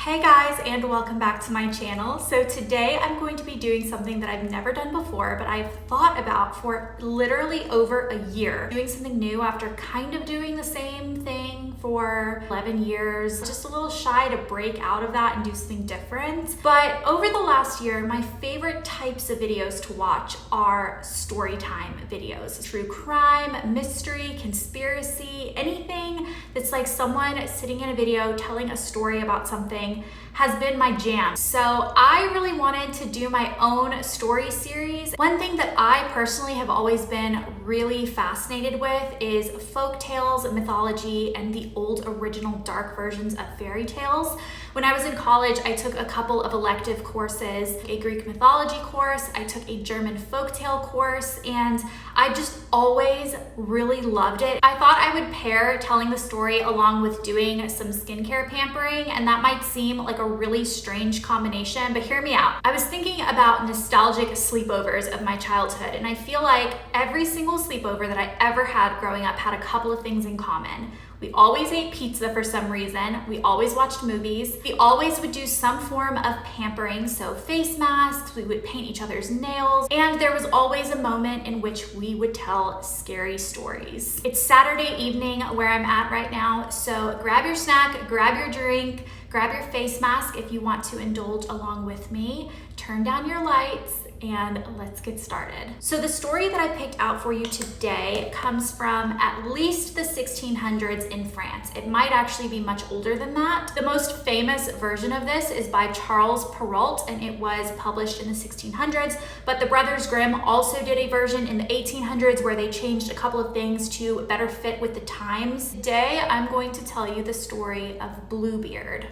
Hey guys, and welcome back to my channel. So today I'm going to be doing something that I've never done before, but I've thought about for literally over a year. Doing something new after kind of doing the same thing for 11 years. Just a little shy to break out of that and do something different. But over the last year, my favorite types of videos to watch are story time videos. True crime, mystery, conspiracy, anything that's like someone sitting in a video telling a story about something has been my jam. So I really wanted to do my own story series. One thing that I personally have always been really fascinated with is folk tales, mythology, and the old original dark versions of fairy tales. When I was in college, I took a couple of elective courses, a Greek mythology course, I took a German folktale course, and I just always really loved it. I thought I would pair telling the story along with doing some skincare pampering, and that might seem like a really strange combination, but hear me out. I was thinking about nostalgic sleepovers of my childhood, and I feel like every single sleepover that I ever had growing up had a couple of things in common. We always ate pizza for some reason. We always watched movies. We always would do some form of pampering, so face masks, we would paint each other's nails, and there was always a moment in which we would tell scary stories. It's Saturday evening where I'm at right now, so grab your snack, grab your drink, grab your face mask if you want to indulge along with me, turn down your lights, and let's get started. So the story that I picked out for you today comes from at least the 1600s in France. It might actually be much older than that. The most famous version of this is by Charles Perrault, and it was published in the 1600s, but the Brothers Grimm also did a version in the 1800s where they changed a couple of things to better fit with the times. Today, I'm going to tell you the story of Bluebeard.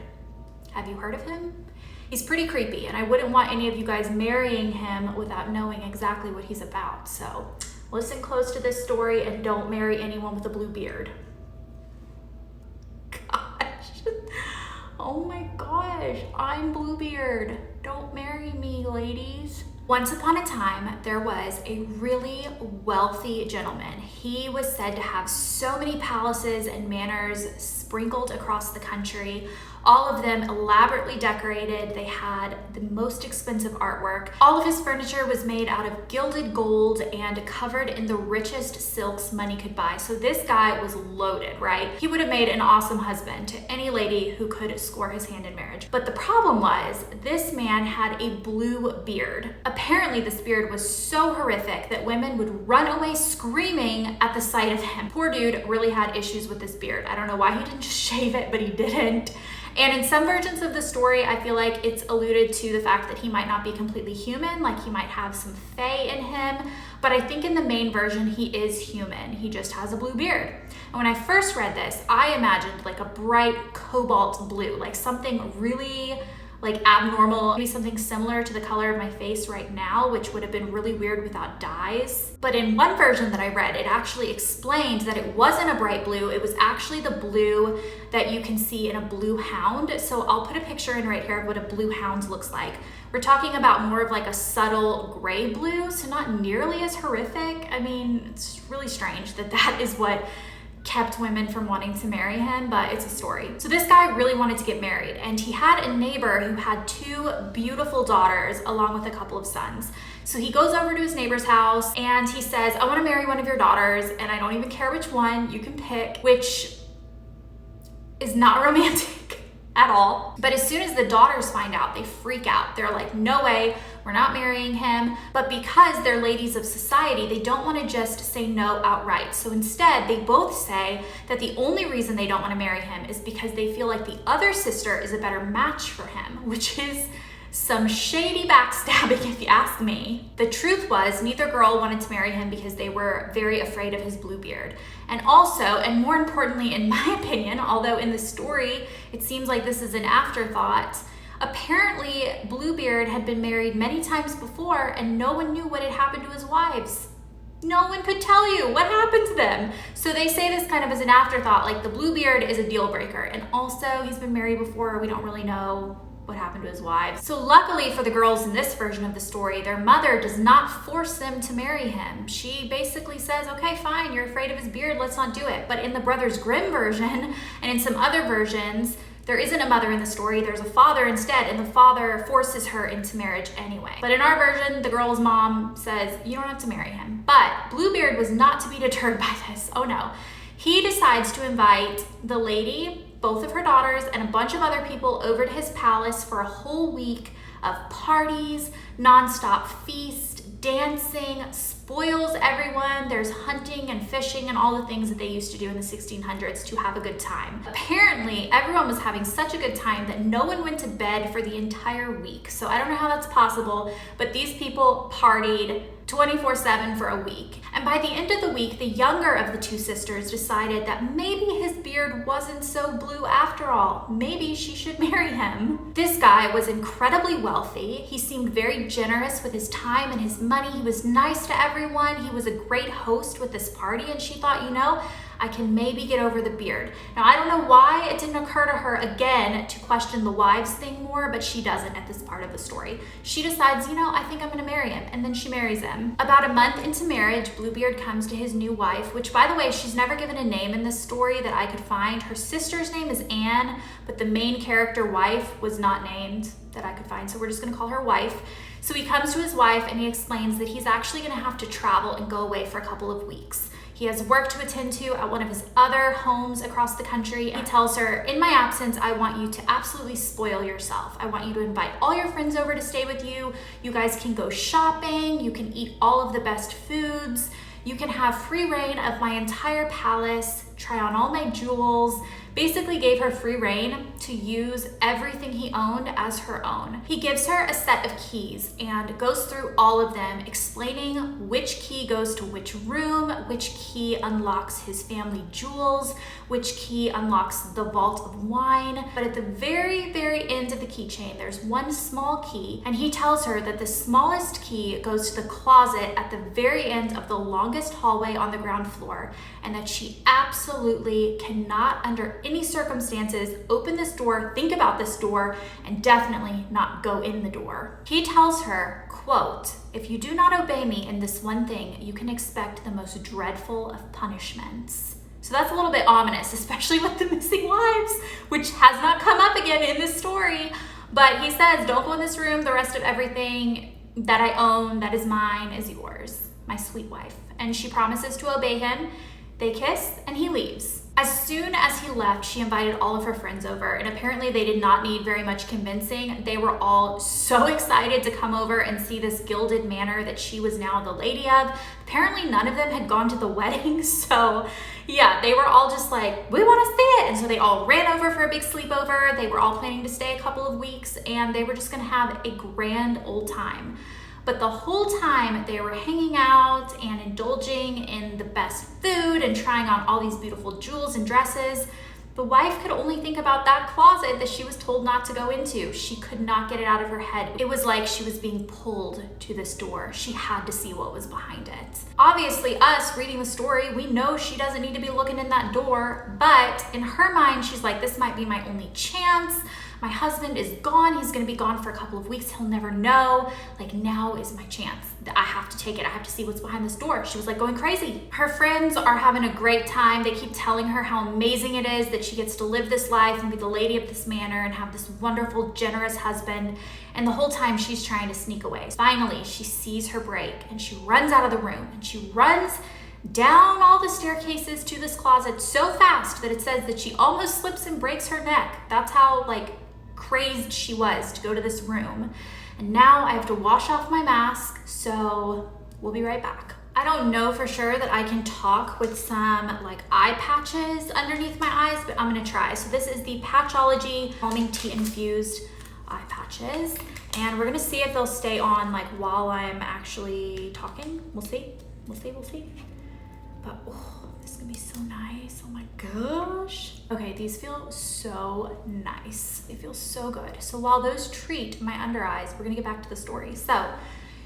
Have you heard of him? He's pretty creepy, and I wouldn't want any of you guys marrying him without knowing exactly what he's about. So listen close to this story and don't marry anyone with a blue beard. Gosh. Oh my gosh, I'm Bluebeard. Don't marry me, ladies. Once upon a time, there was a really wealthy gentleman. He was said to have so many palaces and manors sprinkled across the country, all of them elaborately decorated. They had the most expensive artwork. All of his furniture was made out of gilded gold and covered in the richest silks money could buy. So this guy was loaded, right? He would have made an awesome husband to any lady who could score his hand in marriage. But the problem was, this man had a blue beard. Apparently this beard was so horrific that women would run away screaming at the sight of him. Poor dude really had issues with this beard. I don't know why he didn't just shave it, but he didn't. And in some versions of the story, I feel like it's alluded to the fact that he might not be completely human, like he might have some fae in him. But I think in the main version, he is human. He just has a blue beard. And when I first read this, I imagined like a bright cobalt blue, like something really like abnormal, maybe something similar to the color of my face right now, which would have been really weird without dyes. But in one version that I read, it actually explained that it wasn't a bright blue, it was actually the blue that you can see in a blue hound. So I'll put a picture in right here of what a blue hound looks like. We're talking about more of like a subtle gray blue, so not nearly as horrific. I mean, it's really strange that that is what kept women from wanting to marry him, but it's a story. So this guy really wanted to get married, and he had a neighbor who had two beautiful daughters along with a couple of sons. So he goes over to his neighbor's house and he says, I want to marry one of your daughters, and I don't even care which one, you can pick, which is not romantic at all. But as soon as the daughters find out, they freak out. They're like, no way, we're not marrying him. But because they're ladies of society, they don't want to just say no outright. So instead, they both say that the only reason they don't want to marry him is because they feel like the other sister is a better match for him, which is some shady backstabbing if you ask me. The truth was, neither girl wanted to marry him because they were very afraid of his blue beard. And also, and more importantly in my opinion, although in the story it seems like this is an afterthought, apparently Bluebeard had been married many times before and no one knew what had happened to his wives. No one could tell you what happened to them. So they say this kind of as an afterthought, like the Bluebeard is a deal breaker. And also he's been married before, we don't really know what happened to his wives. So luckily for the girls in this version of the story, their mother does not force them to marry him. She basically says, okay, fine, you're afraid of his beard, let's not do it. But in the Brothers Grimm version, and in some other versions, There isn't a mother in the story, there's a father instead, and the father forces her into marriage anyway. But in our version, the girl's mom says, you don't have to marry him. But Bluebeard was not to be deterred by this. Oh no. He decides to invite the lady, both of her daughters, and a bunch of other people over to his palace for a whole week of parties, nonstop feast, dancing, spoils everyone. There's hunting and fishing and all the things that they used to do in the 1600s to have a good time. Apparently, everyone was having such a good time that no one went to bed for the entire week. So I don't know how that's possible, but these people partied 24/7 for a week. And by the end of the week, the younger of the two sisters decided that maybe his beard wasn't so blue after all. Maybe she should marry him. This guy was incredibly wealthy. He seemed very generous with his time and his money. He was nice to everyone. He was a great host with this party, and she thought, you know, I can maybe get over the beard. Now, I don't know why it didn't occur to her again to question the wives thing more, but she doesn't at this part of the story. She decides, you know, I think I'm gonna marry him, and then she marries him. About a month into marriage, Bluebeard comes to his new wife, which, by the way, she's never given a name in this story that I could find. Her sister's name is Anne, but the main character wife was not named that I could find, so we're just gonna call her wife. So he comes to his wife and he explains that he's actually gonna have to travel and go away for a couple of weeks. He has work to attend to at one of his other homes across the country. And he tells her, in my absence, I want you to absolutely spoil yourself. I want you to invite all your friends over to stay with you. You guys can go shopping. You can eat all of the best foods. You can have free reign of my entire palace, try on all my jewels. Basically gave her free reign to use everything he owned as her own. He gives her a set of keys and goes through all of them, explaining which key goes to which room, which key unlocks his family jewels, which key unlocks the vault of wine. But at the very, very end of the keychain, there's one small key, and he tells her that the smallest key goes to the closet at the very end of the longest hallway on the ground floor, and that she absolutely cannot, under any circumstances, open this door, think about this door, and definitely not go in the door. He tells her, quote, if you do not obey me in this one thing, you can expect the most dreadful of punishments. So that's a little bit ominous, especially with the missing wives, which has not come up again in this story. But he says, don't go in this room. The rest of everything that I own, that is mine, is yours, my sweet wife. And she promises to obey him. They kiss and he leaves. As soon as he left, she invited all of her friends over, and apparently they did not need very much convincing. They were all so excited to come over and see this gilded manor that she was now the lady of. Apparently none of them had gone to the wedding, so yeah, they were all just like, we want to see it. And so they all ran over for a big sleepover. They were all planning to stay a couple of weeks, and they were just gonna have a grand old time. But the whole time they were hanging out and indulging in the best food and trying on all these beautiful jewels and dresses, the wife could only think about that closet that she was told not to go into. She could not get it out of her head. It was like she was being pulled to this door. She had to see what was behind it. Obviously, us reading the story, we know she doesn't need to be looking in that door, but in her mind, she's like, this might be my only chance. My husband is gone. He's gonna be gone for a couple of weeks. He'll never know. Like, now is my chance. I have to take it. I have to see what's behind this door. She was like going crazy. Her friends are having a great time. They keep telling her how amazing it is that she gets to live this life and be the lady of this manor and have this wonderful, generous husband. And the whole time she's trying to sneak away. Finally, she sees her break and she runs out of the room, and she runs down all the staircases to this closet so fast that it says that she almost slips and breaks her neck. That's how crazed she was to go to this room. And now I have to wash off my mask, so we'll be right back. I don't know for sure that I can talk with some eye patches underneath my eyes, but I'm gonna try. So this is the Patchology Calming Tea Infused eye patches, and we're gonna see if they'll stay on while I'm actually talking. We'll see. But this is gonna be so nice. Oh my gosh. Okay, these feel so nice. They feel so good. So while those treat my under eyes, we're gonna get back to the story. So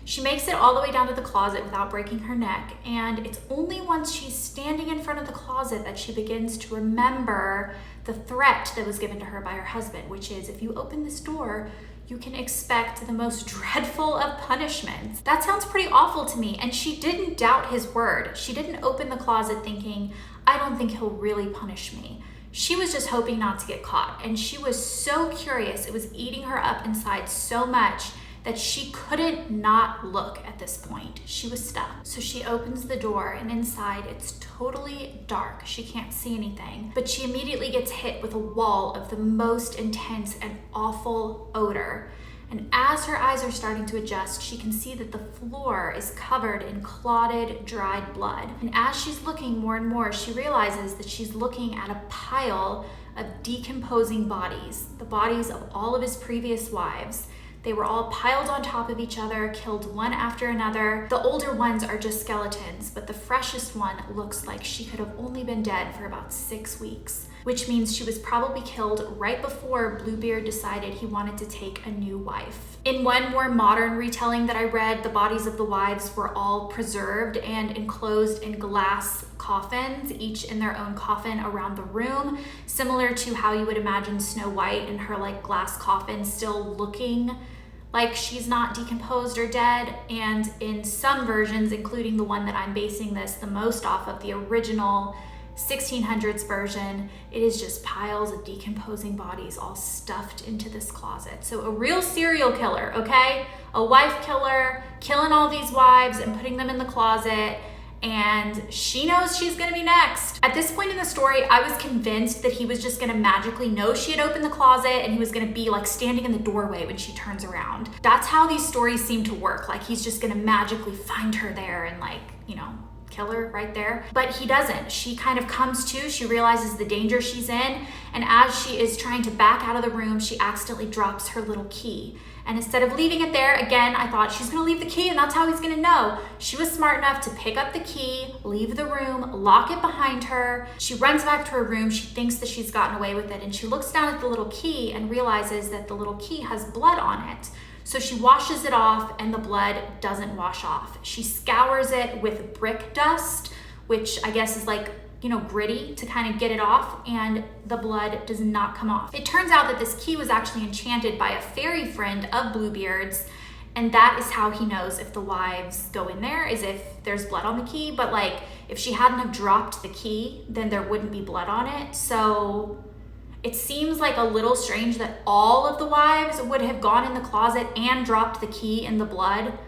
she makes it all the way down to the closet without breaking her neck, and it's only once she's standing in front of the closet that she begins to remember the threat that was given to her by her husband, which is, if you open this door, you can expect the most dreadful of punishments. That sounds pretty awful to me, and she didn't doubt his word. She didn't open the closet thinking, I don't think he'll really punish me. She was just hoping not to get caught, and she was so curious. It was eating her up inside so much that she couldn't not look at this point. She was stuck. So she opens the door, and inside it's totally dark. She can't see anything, but she immediately gets hit with a wall of the most intense and awful odor. And as her eyes are starting to adjust, she can see that the floor is covered in clotted, dried blood. And as she's looking more and more, she realizes that she's looking at a pile of decomposing bodies, the bodies of all of his previous wives. They were all piled on top of each other, killed one after another. The older ones are just skeletons, but the freshest one looks like she could have only been dead for about 6 weeks, which means she was probably killed right before Bluebeard decided he wanted to take a new wife. In one more modern retelling that I read, the bodies of the wives were all preserved and enclosed in glass coffins, each in their own coffin around the room, similar to how you would imagine Snow White in her like glass coffin, still looking like she's not decomposed or dead. And in some versions, including the one that I'm basing this the most off of, the original 1600s version, it is just piles of decomposing bodies all stuffed into this closet. So a real serial killer, okay? A wife killer, killing all these wives and putting them in the closet, and she knows she's gonna be next. At this point in the story, I was convinced that he was just gonna magically know she had opened the closet and he was gonna be like standing in the doorway when she turns around. That's how these stories seem to work. Like he's just gonna magically find her there and like, you know, kill her right there. But he doesn't. She kind of comes to, she realizes the danger she's in, and as she is trying to back out of the room, she accidentally drops her little key. And instead of leaving it there, again, I thought she's gonna leave the key and that's how he's gonna know. She was smart enough to pick up the key, leave the room, lock it behind her. She runs back to her room. She thinks that she's gotten away with it, and she looks down at the little key and realizes that the little key has blood on it. So she washes it off and the blood doesn't wash off. She scours it with brick dust, which I guess is like, you know, gritty to kind of get it off, and the blood does not come off. It turns out that this key was actually enchanted by a fairy friend of Bluebeard's, and that is how he knows if the wives go in there, is if there's blood on the key. But like, if she hadn't have dropped the key, then there wouldn't be blood on it. So it seems like a little strange that all of the wives would have gone in the closet and dropped the key in the blood,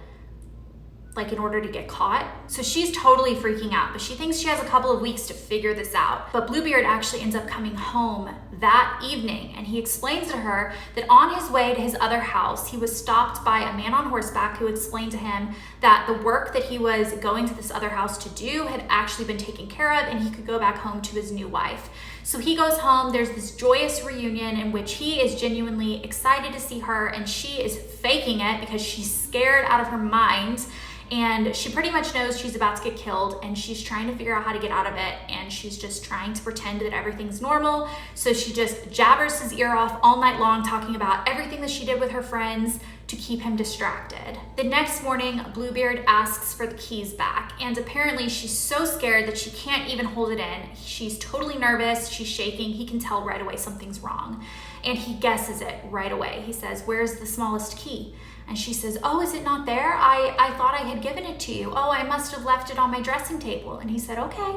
like in order to get caught. So she's totally freaking out, but she thinks she has a couple of weeks to figure this out. But Bluebeard actually ends up coming home that evening, and he explains to her that on his way to his other house, he was stopped by a man on horseback who explained to him that the work that he was going to this other house to do had actually been taken care of, and he could go back home to his new wife. So he goes home, there's this joyous reunion in which he is genuinely excited to see her, and she is faking it because she's scared out of her mind. And she pretty much knows she's about to get killed, and she's trying to figure out how to get out of it, and she's just trying to pretend that everything's normal. So she just jabbers his ear off all night long, talking about everything that she did with her friends to keep him distracted. The next morning, Bluebeard asks for the keys back, and apparently she's so scared that she can't even hold it in. She's totally nervous, she's shaking. He can tell right away something's wrong, and he guesses it right away. He says, "Where's the smallest key?" And she says, "Oh, is it not there? I thought I had given it to you. Oh, I must have left it on my dressing table." And he said, "Okay,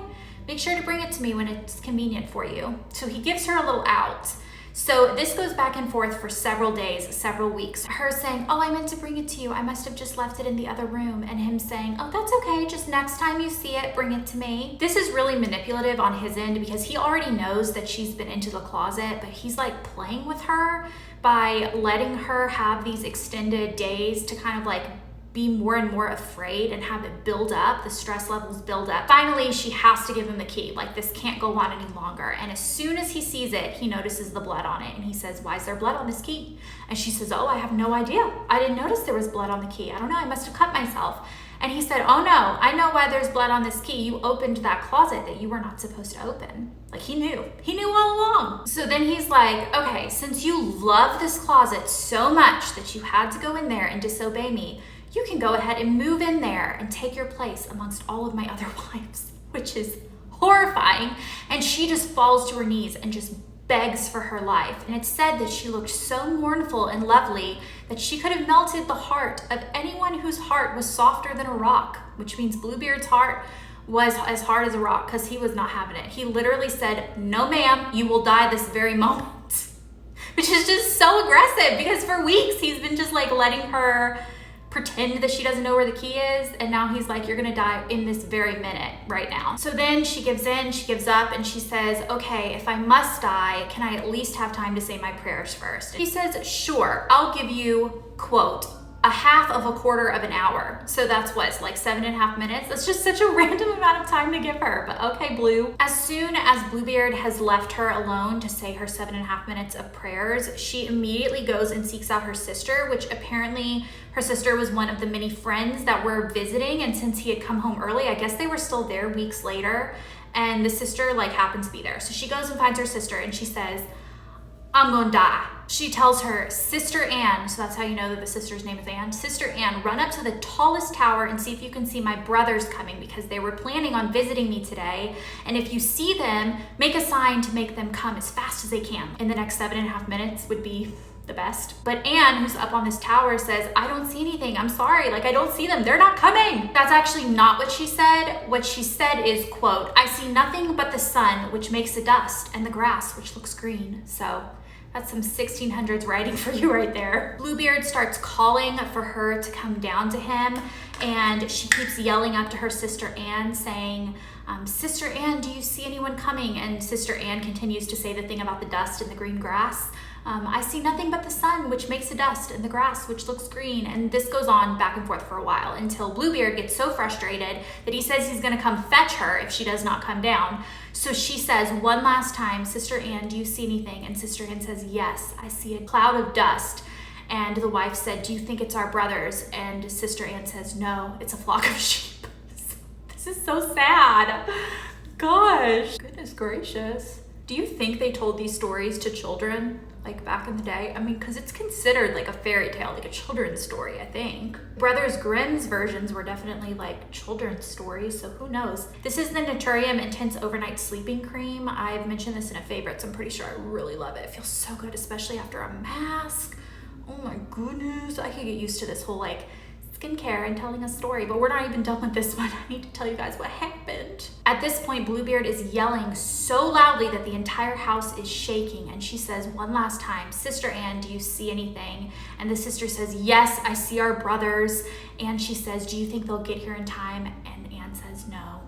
make sure to bring it to me when it's convenient for you." So he gives her a little out. So this goes back and forth for several days, several weeks. Her saying, "Oh, I meant to bring it to you. I must have just left it in the other room." And him saying, "Oh, that's okay. Just next time you see it, bring it to me." This is really manipulative on his end because he already knows that she's been into the closet, but he's like playing with her by letting her have these extended days to kind of like be more and more afraid and have it build up, the stress levels build up. Finally, she has to give him the key. Like, this can't go on any longer. And as soon as he sees it, he notices the blood on it, and he says, "Why is there blood on this key?" And she says, "Oh, I have no idea. I didn't notice there was blood on the key. I don't know, I must have cut myself." And he said, "Oh no, I know why there's blood on this key. You opened that closet that you were not supposed to open." Like, he knew all along. So then he's like, "Okay, since you love this closet so much that you had to go in there and disobey me, you can go ahead and move in there and take your place amongst all of my other wives," which is horrifying. And she just falls to her knees and just begs for her life. And it's said that she looked so mournful and lovely that she could have melted the heart of anyone whose heart was softer than a rock, which means Bluebeard's heart was as hard as a rock because he was not having it. He literally said, "No ma'am, you will die this very moment." Which is just so aggressive because for weeks he's been just like letting her pretend that she doesn't know where the key is, and now he's like, "You're gonna die in this very minute right now." So then she gives in, she gives up, and she says, "Okay, if I must die, can I at least have time to say my prayers first?" He says, "Sure, I'll give you," quote, "a half of a quarter of an hour." So that's what, like 7.5 minutes? That's just such a random amount of time to give her, but okay, Blue. As soon as Bluebeard has left her alone to say her 7.5 minutes of prayers, she immediately goes and seeks out her sister, which apparently her sister was one of the many friends that were visiting, and since he had come home early, I guess they were still there weeks later, and the sister like happened to be there. So she goes and finds her sister and she says, "I'm gonna die." She tells her, "Sister Anne," so that's how you know that the sister's name is Anne, "Sister Anne, run up to the tallest tower and see if you can see my brothers coming because they were planning on visiting me today. And if you see them, make a sign to make them come as fast as they can." In the next 7.5 minutes would be the best. But Anne, who's up on this tower, says, "I don't see anything. I'm sorry. Like, I don't see them. They're not coming." That's actually not what she said. What she said is, quote, "I see nothing but the sun, which makes a dust, and the grass, which looks green." So that's some 1600s writing for you right there. Bluebeard starts calling for her to come down to him, and she keeps yelling up to her sister Anne saying, "Sister Anne, do you see anyone coming?" And Sister Anne continues to say the thing about the dust and the green grass. "I see nothing but the sun, which makes a dust, and the grass, which looks green." And this goes on back and forth for a while until Bluebeard gets so frustrated that he says he's gonna come fetch her if she does not come down. So she says one last time, "Sister Anne, do you see anything?" And Sister Anne says, "Yes, I see a cloud of dust." And the wife said, "Do you think it's our brothers?" And Sister Anne says, "No, it's a flock of sheep." This is so sad. Gosh, goodness gracious. Do you think they told these stories to children like back in the day? I mean, because it's considered like a fairy tale, like a children's story, I think. Brothers Grimm's versions were definitely like children's stories, so who knows? This is the Naturium Intense Overnight Sleeping Cream. I've mentioned this in a favorites. I'm pretty sure I really love it. It feels so good, especially after a mask. Oh my goodness. I could get used to this whole like skincare and telling a story, but we're not even done with this one. I need to tell you guys what happened. At this point, Bluebeard is yelling so loudly that the entire house is shaking, and she says one last time, "Sister Anne, do you see anything?" And the sister says, "Yes, I see our brothers." And she says, "Do you think they'll get here in time?" And Anne says, "No."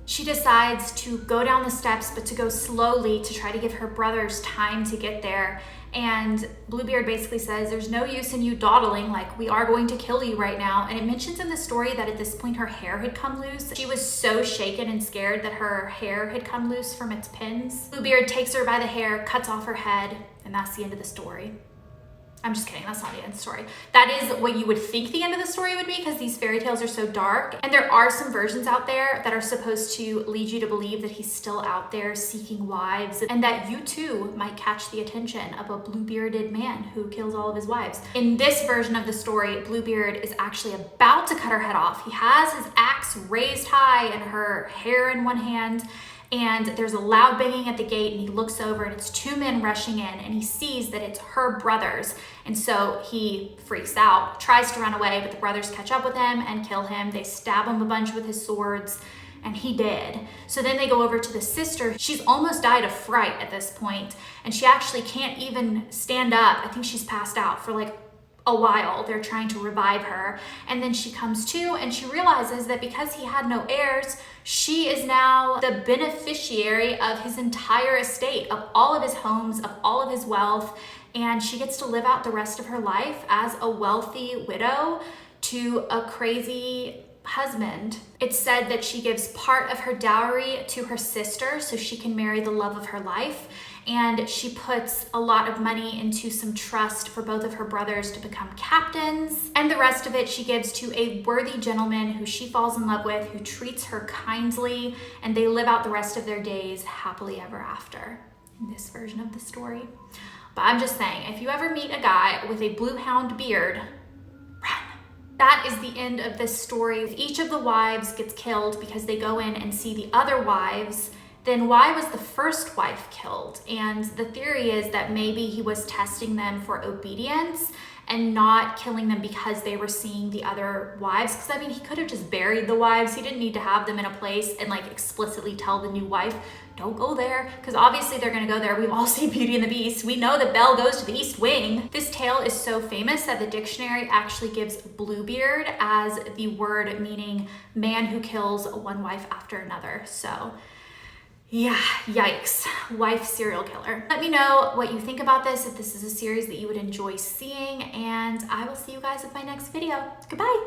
She decides to go down the steps, but to go slowly to try to give her brothers time to get there. And Bluebeard basically says, "There's no use in you dawdling, like we are going to kill you right now." And it mentions in the story that at this point her hair had come loose. She was so shaken and scared that her hair had come loose from its pins. Bluebeard takes her by the hair, cuts off her head, and that's the end of the story. I'm just kidding, that's not the end of the story. That is what you would think the end of the story would be because these fairy tales are so dark. And there are some versions out there that are supposed to lead you to believe that he's still out there seeking wives and that you too might catch the attention of a blue-bearded man who kills all of his wives. In this version of the story, Bluebeard is actually about to cut her head off. He has his axe raised high and her hair in one hand, and there's a loud banging at the gate, and he looks over and it's two men rushing in, and he sees that it's her brothers. And so he freaks out, tries to run away, but the brothers catch up with him and kill him. They stab him a bunch with his swords, and he did. So then they go over to the sister. She's almost died of fright at this point, and she actually can't even stand up. I think she's passed out for like a while. They're trying to revive her, and then she comes to, and she realizes that because he had no heirs, she is now the beneficiary of his entire estate, of all of his homes, of all of his wealth, and she gets to live out the rest of her life as a wealthy widow to a crazy husband. It's said that she gives part of her dowry to her sister so she can marry the love of her life, and she puts a lot of money into some trust for both of her brothers to become captains, and the rest of it she gives to a worthy gentleman who she falls in love with, who treats her kindly, and they live out the rest of their days happily ever after in this version of the story. But I'm just saying, if you ever meet a guy with a blue hound beard, run. That is the end of this story. Each of the wives gets killed because they go in and see the other wives. Then why was the first wife killed? And the theory is that maybe he was testing them for obedience, and not killing them because they were seeing the other wives. Because I mean, he could have just buried the wives. He didn't need to have them in a place and like explicitly tell the new wife, don't go there, because obviously they're gonna go there. We've all seen Beauty and the Beast. We know that Belle goes to the East Wing. This tale is so famous that the dictionary actually gives Bluebeard as the word meaning man who kills one wife after another. So yeah, yikes, wife serial killer. Let me know what you think about this, if this is a series that you would enjoy seeing, and I will see you guys with my next video. Goodbye.